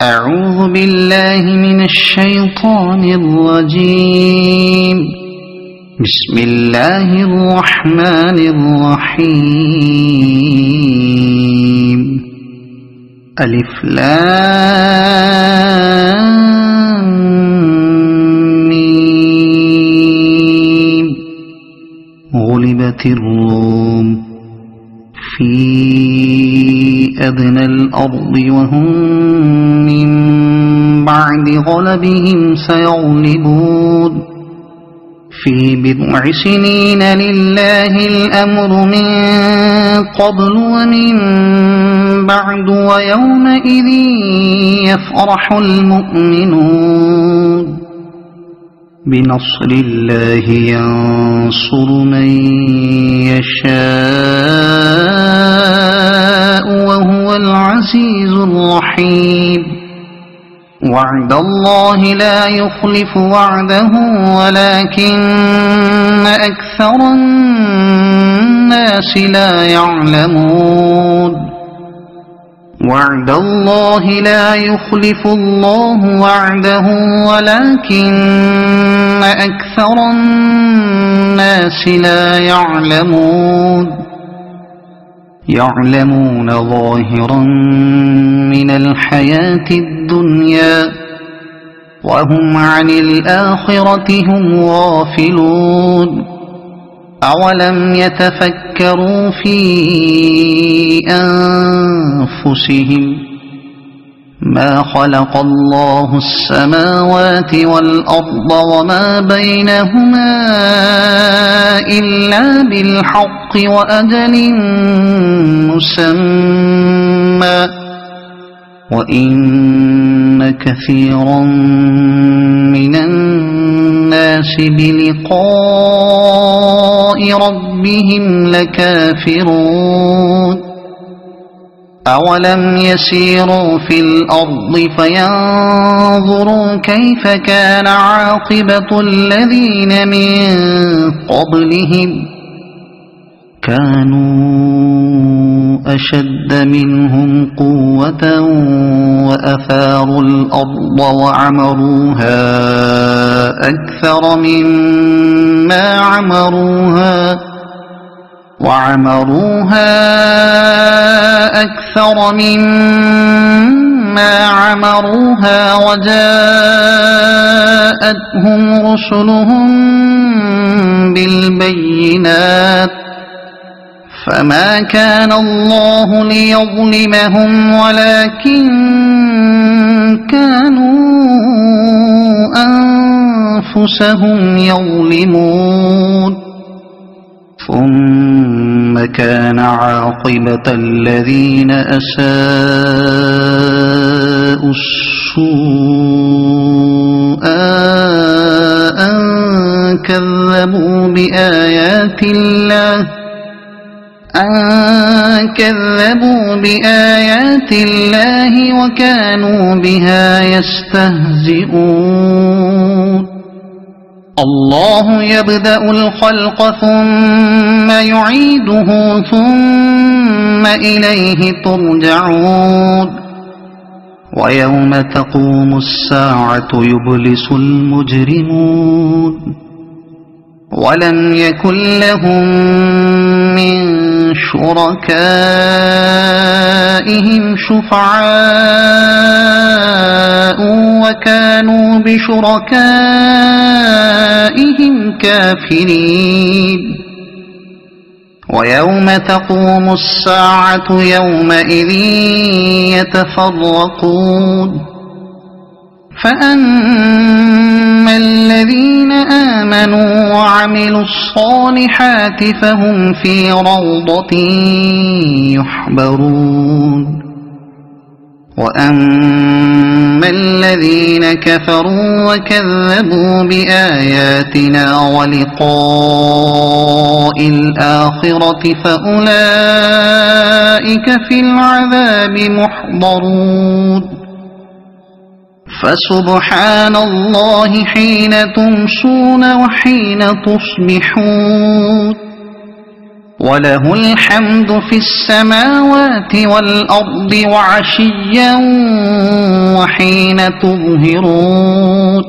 أعوذ بالله من الشيطان الرجيم. بسم الله الرحمن الرحيم. ألف لام ميم. غلبت الروم في أدنى الأرض وهم من بعد غلبهم سيغلبون في بضع سنين لله الأمر من قبل ومن بعد ويومئذ يفرح المؤمنون بنصر الله ينصر من يشاء وهو العزيز الرحيم. وعد الله لا يخلف وعده ولكن أكثر الناس لا يعلمون. وعد الله لا يخلف الله وعده ولكن أكثر الناس لا يعلمون. يعلمون ظاهرا من الحياة الدنيا وهم عن الآخرة هم غافلون. أولم يتفكروا في أنفسهم ما خلق الله السماوات والأرض وما بينهما إلا بالحق وأجل مسمى وإن كثيرا من الناس بلقاء ربهم لكافرون. أولم يسيروا في الأرض فينظروا كيف كان عاقبة الذين من قبلهم كانوا أشد منهم قوة وأثاروا الأرض وعمروها أكثر مما عمروها وجاءتهم رسلهم بالبينات فما كان الله ليظلمهم ولكن كانوا أنفسهم يظلمون. ثم كان عاقبة الذين أساءوا السوء أن كذبوا بآيات الله وكانوا بها يستهزئون. الله يبدأ الخلق ثم يعيده ثم إليه ترجعون. ويوم تقوم الساعة يبلس المجرمون ولم يكن لهم من شركائهم شفعاء وكانوا بشركائهم كافرين. ويوم تقوم الساعة يومئذ يتفرقون فأما الذين آمنوا وعملوا الصالحات فهم في روضة يحبرون. وأما الذين كفروا وكذبوا بآياتنا ولقاء الآخرة فأولئك في العذاب محضرون. فسبحان الله حين تمسون وحين تصبحون وله الحمد في السماوات والأرض وعشيا وحين حين تظهرون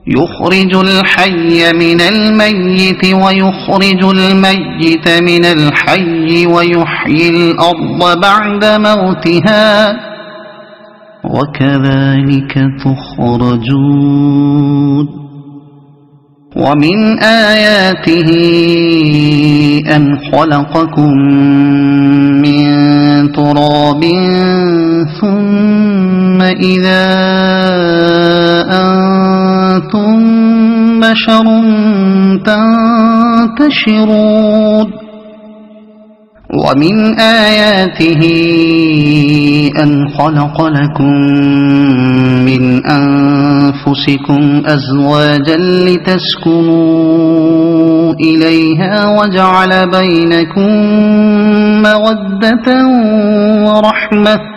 يخرج الحي من الميت ويخرج الميت من الحي ويحيي الأرض بعد موتها وكذلك تخرجون ومن آياته أن خلقكم من تراب ثم إذا أنتم بشر تنتشرون ومن آياته أن خلق لكم من أنفسكم أزواجا لتسكنوا إليها وجعل بينكم مودة ورحمة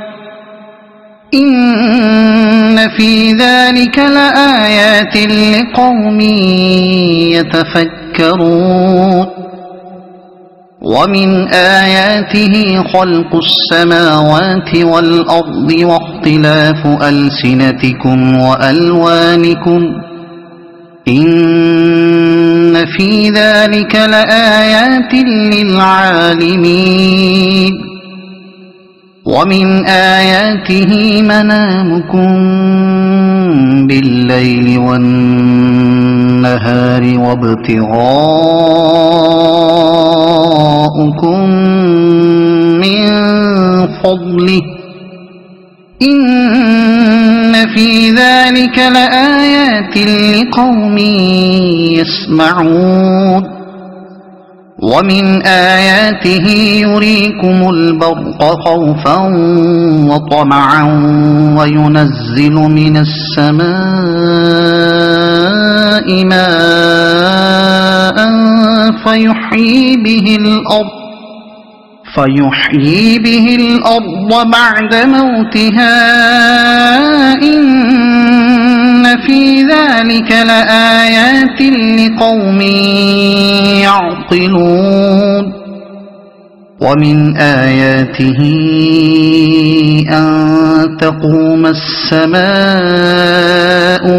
إن في ذلك لآيات لقوم يتفكرون ومن آياته خلق السماوات والأرض واختلاف ألسنتكم وألوانكم إن في ذلك لآيات للعالمين ومن آياته منامكم بالليل والنهار وابتغاؤكم من فضله إن في ذلك لآيات لقوم يسمعون ومن آياته يريكم البرق خوفا وطمعا وينزل من السماء ماء فيحيي به الأرض بعد موتها إن في ذلك لآيات لقوم يعقلون ومن آياته أن تقوم السماء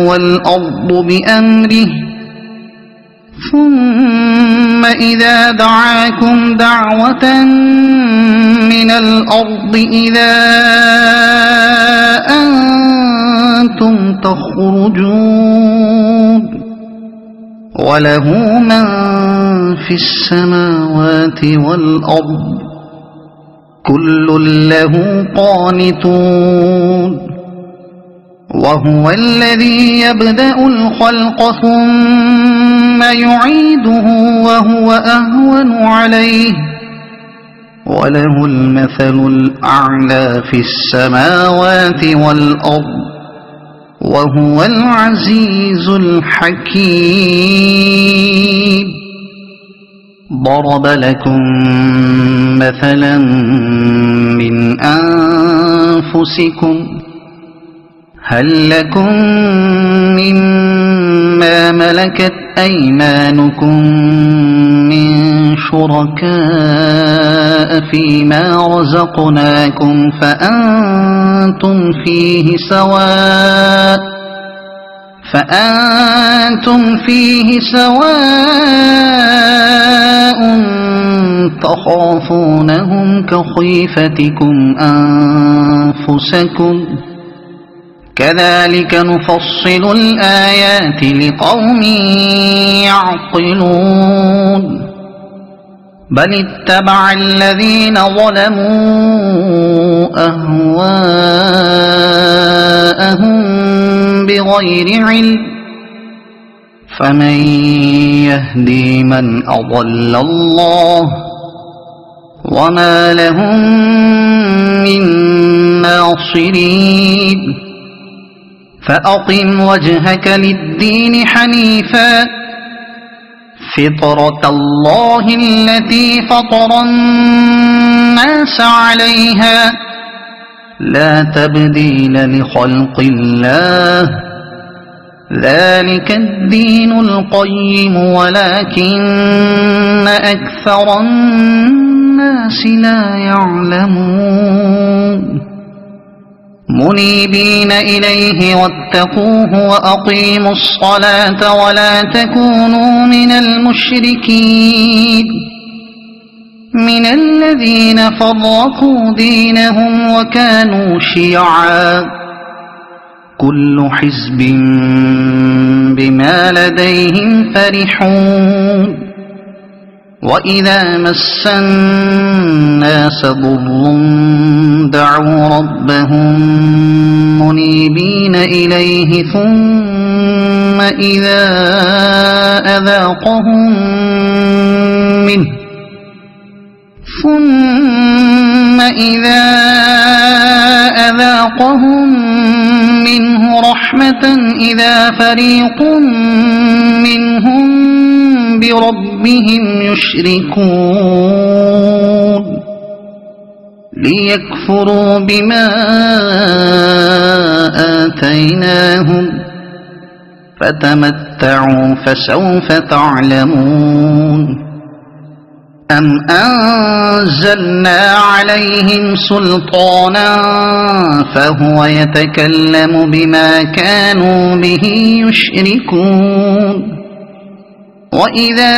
والأرض بأمره ثم إذا دعاكم دعوة من الأرض إذا أنتم تخرجون وله من في السماوات والأرض كل له قانتون وهو الذي يبدأ الخلق ثم يعيده وهو أهون عليه وله المثل الأعلى في السماوات والأرض وهو العزيز الحكيم ضرب لكم مثلا من أنفسكم هل لكم مما ملكت أيمانكم من شركاء فيما رزقناكم فأنتم فيه سواء تخافونهم كخيفتكم أنفسكم كذلك نفصل الآيات لقوم يعقلون بل اتبع الذين ظلموا أهواءهم بغير علم فمن يهدي من أضل الله وما لهم من ناصرين فأقم وجهك للدين حنيفا فطرة الله التي فطر الناس عليها لا تبديل لخلق الله ذلك الدين القيم ولكن أكثر الناس لا يعلمون منيبين إليه واتقوه وأقيموا الصلاة ولا تكونوا من المشركين من الذين فرقوا دينهم وكانوا شيعا كل حزب بما لديهم فرحون وإذا مس الناس ضر دعوا ربهم منيبين إليه ثم إذا أذاقهم منه رحمة إذا فريق منهم بربهم يشركون ليكفروا بما آتيناهم فتمتعوا فسوف تعلمون أم أنزلنا عليهم سلطانا فهو يتكلم بما كانوا به يشركون وإذا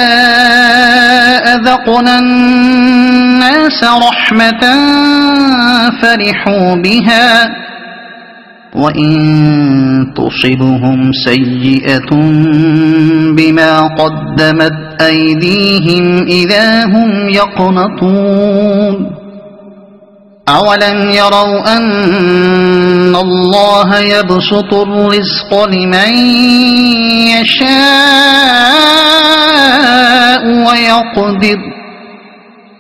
أذقنا الناس رحمة فرحوا بها وإن تصبهم سيئة بما قدمت أيديهم إذا هم يقنطون أولم يروا أن الله يبسط الرزق لمن يشاء ويقدر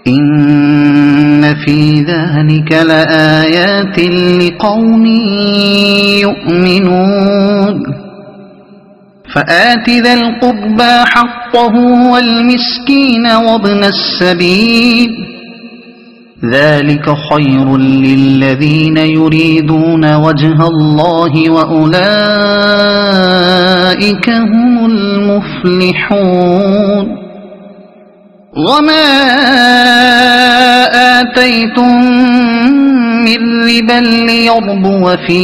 إن في ذلك لآيات لقوم يؤمنون فآت ذا القربى حقه والمسكين وابن السبيل ذلك خير للذين يريدون وجه الله وأولئك هم المفلحون وما آتيتم من ربا ليربو في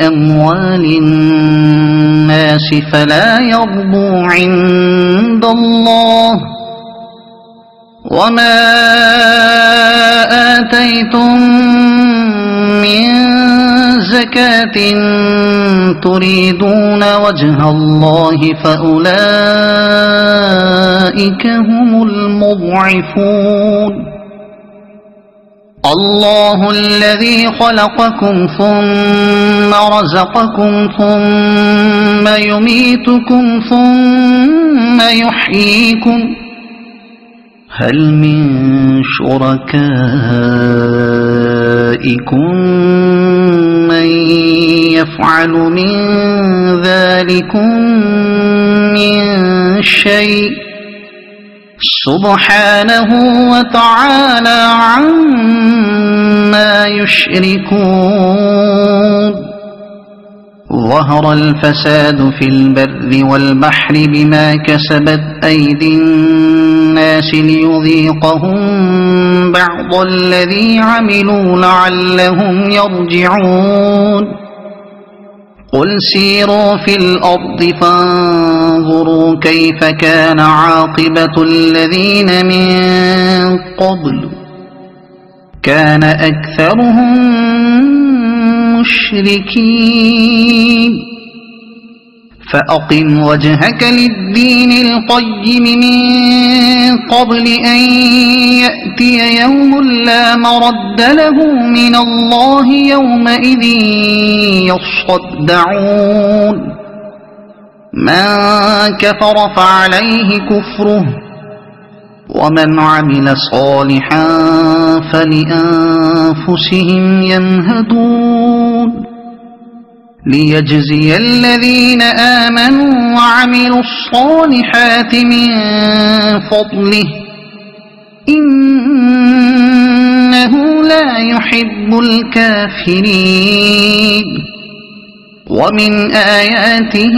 أموال الناس فلا يربو عند الله وما آتيتم من زكاة تريدون وجه الله فأولئك هم المضعفون الله الذي خلقكم ثم رزقكم ثم يميتكم ثم يحييكم هل من شركائكم من يفعل من ذلكم من شيء سبحانه وتعالى عما يشركون ظهر الفساد في البر والبحر بما كسبت أيدي الناس ليذيقهم بعض الذي عملوا لعلهم يرجعون قل سيروا في الأرض فانظروا كيف كان عاقبة الذين من قبل كان أكثرهم مشركين فأقم وجهك للدين القيم من قبل أن يأتي يوم لا مرد له من الله يومئذ يصدعون من كفر فعليه كفره ومن عمل صالحا فلأنفسهم يمهدون ليجزي الذين آمنوا وعملوا الصالحات من فضله إنه لا يحب الكافرين ومن آياته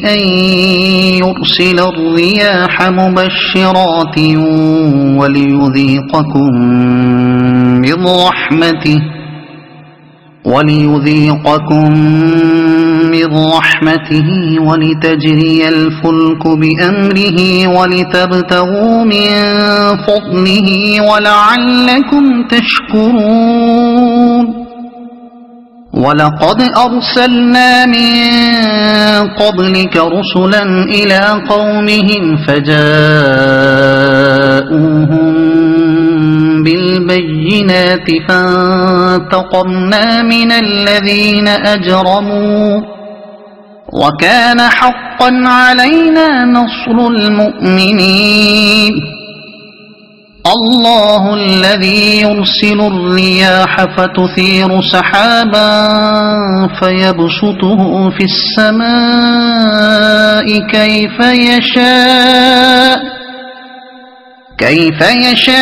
أن يرسل الرياح مبشرات وليذيقكم من رحمته وليذيقكم من رحمته ولتجري الفلك بأمره ولتبتغوا من فضله ولعلكم تشكرون ولقد أرسلنا من قبلك رسلا إلى قومهم فجاءوهم بالبينات فانتقمنا من الذين أجرموا وكان حقا علينا نصر المؤمنين الله الذي يرسل الرياح فتثير سحابا فيبسطه في السماء كيف يشاء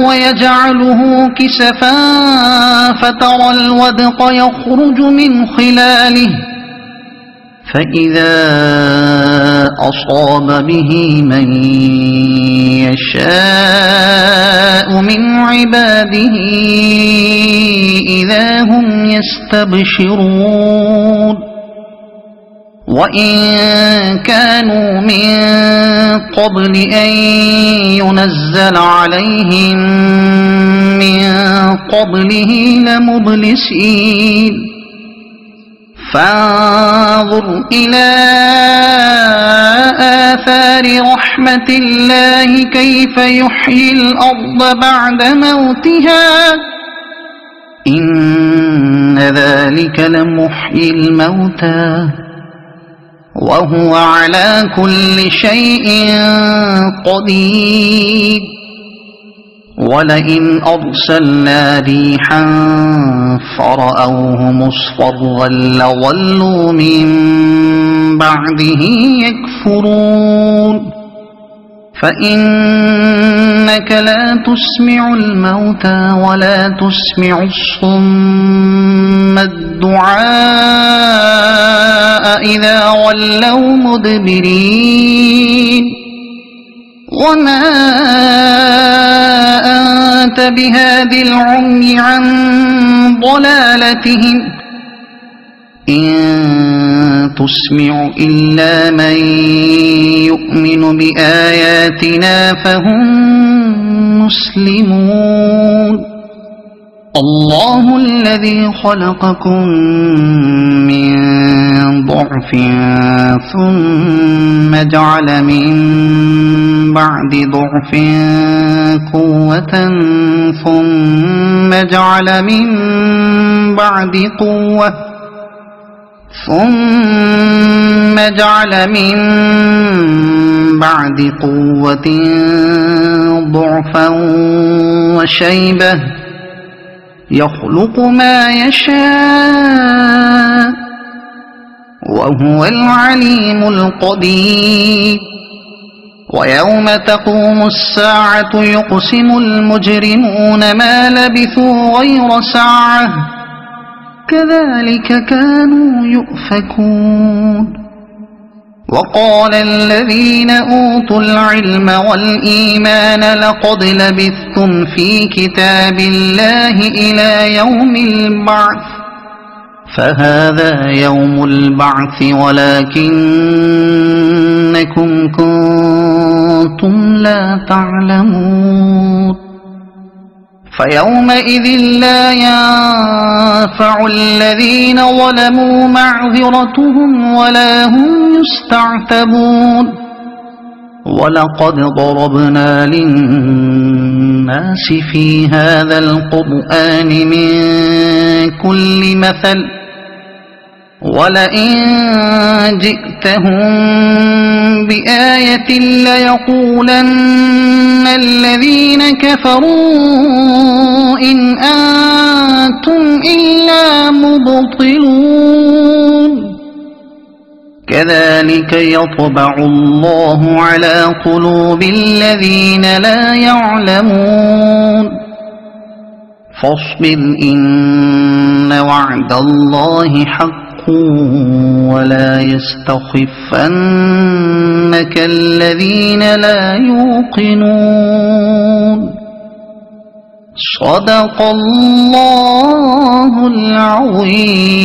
ويجعله كسفا فترى الودق يخرج من خلاله فإذا أصاب به من يشاء من عباده إذا هم يستبشرون وإن كانوا من قبل أن ينزل عليهم من قبله لمبلسين فانظر إلى آثار رحمة الله كيف يحيي الأرض بعد موتها إن ذلك لمحيي الموتى وهو على كل شيء قدير ولئن أرسلنا ريحا فرأوه مصفرا لظلوا من بعده يكفرون فإنك لا تسمع الموتى ولا تسمع الصم الدعاء إذا ولوا مدبرين وما أنت بهاد العمي عن ضلالتهم إن تسمع إلا من يؤمن بآياتنا فهم مسلمون الله الذي خلقكم من ضعف ثم جعل من بعد ضعف قوة ثم جعل من بعد قوة ضعفا وشيبة يخلق ما يشاء وهو العليم القدير ويوم تقوم الساعة يقسم المجرمون ما لبثوا غير ساعة كذلك كانوا يؤفكون وقال الذين أوتوا العلم والإيمان لقد لبثتم في كتاب الله إلى يوم البعث فهذا يوم البعث ولكنكم كنتم لا تعلمون فيومئذ لا ينفع الذين ظلموا معذرتهم ولا هم يستعتبون ولقد ضربنا للناس في هذا القرآن من كل مثل ولئن جئتهم بآية ليقولن الذين كفروا إن أنتم إلا مبطلون كذلك يطبع الله على قلوب الذين لا يعلمون فاصبر إن وعد الله حق ولا يستخفنك الذين لا يوقنون صدق الله العظيم.